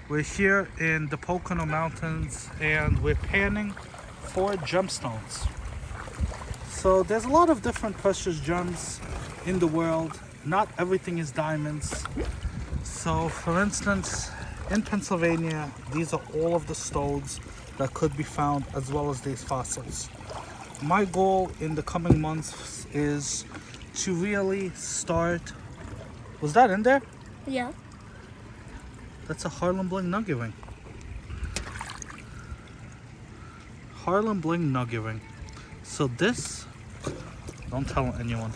We're here in the Pocono Mountains and we're panning for gemstones. So there's a lot of different precious gems in the world. Not everything is diamonds. So for instance, in Pennsylvania, these are all of the stones that could be found as well as these fossils. My goal in the coming months is to really start... Was that in there? Yeah. That's a Harlembling nugget ring. Harlembling nugget ring. So this, don't tell anyone,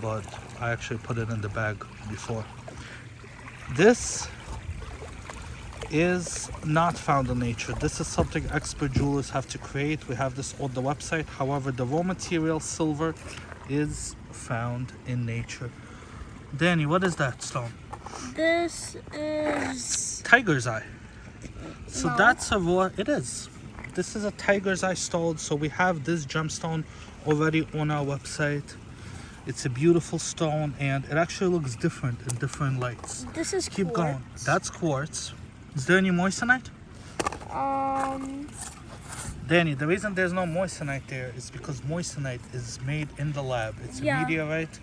but I actually put it in the bag before. This is not found in nature. This is something expert jewelers have to create. We have this on the website. However, the raw material, silver, is found in nature. Danny, what is that stone? This is... Tiger's eye. So No. that's a raw... It is. This is a tiger's eye stone. So we have this gemstone already on our website. It's a beautiful stone and it actually looks different in different lights. This is Keep quartz. going. That's quartz. Is there any moissanite? Danny, the reason there's no moissanite there is because moissanite is made in the lab. It's a meteorite,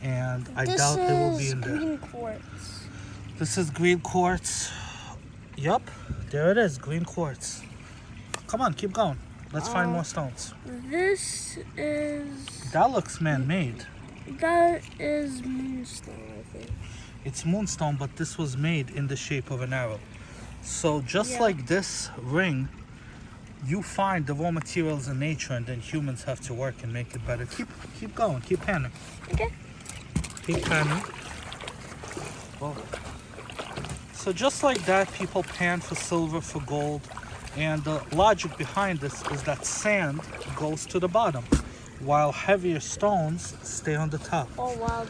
and I doubt it will be in there. This is green quartz. This is green quartz. Yup, there it is, green quartz. Come on, keep going. Let's find more stones. This is... That looks man-made. That is moonstone, I think. It's moonstone, but this was made in the shape of an arrow. So just like this ring, you find the raw materials in nature and then humans have to work and make it better. Keep going, keep panning. Okay. Keep panning. Whoa. So just like that, people pan for silver, for gold. And the logic behind this is that sand goes to the bottom, while heavier stones stay on the top. Oh wow,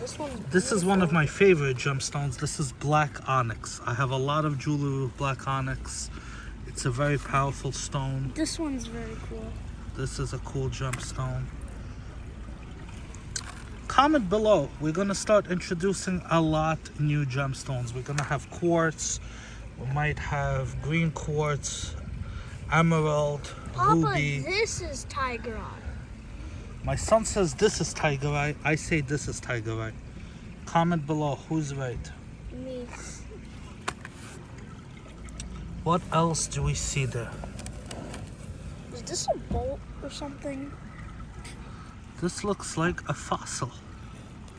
This is one of my favorite gemstones. This is black onyx. I have a lot of jewelry with black onyx. It's a very powerful stone. This one's very cool. This is a cool gemstone. Comment below. We're gonna start introducing a lot new gemstones. We're gonna have quartz. We might have green quartz, emerald, ruby. Papa, this is tiger eye. My son says this is tiger eye. I say this is tiger eye. Comment below. Who's right? Me. What else do we see there? Is this a bolt or something? This looks like a fossil.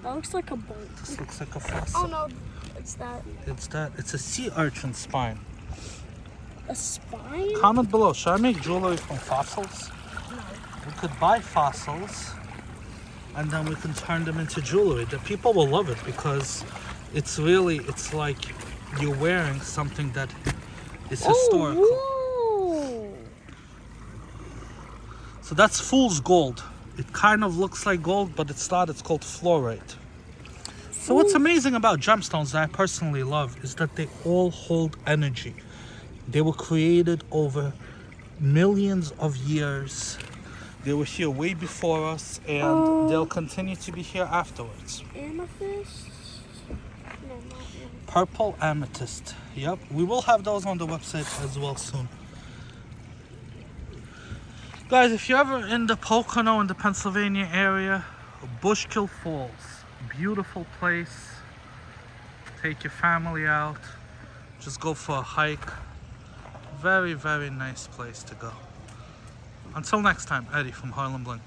That looks like a bolt. This looks like a fossil. Oh no, it's that. It's that. It's a sea urchin spine. A spine? Comment below. Should I make jewelry from fossils? No. We could buy fossils and then we can turn them into jewelry. The people will love it because it's like you're wearing something that is historical. Whoa. So that's fool's gold. It kind of looks like gold, but it's not. It's called fluorite. So what's amazing about gemstones that I personally love is that they all hold energy. They were created over millions of years. They were here way before us, and they'll continue to be here afterwards. Amethyst? No, not amethyst. Purple amethyst. Yep, we will have those on the website as well soon. Guys, if you're ever in the Pocono in the Pennsylvania area, Bushkill Falls. Beautiful place. Take your family out. Just go for a hike. Very, very nice place to go. Until next time, Eddie from Harlembling.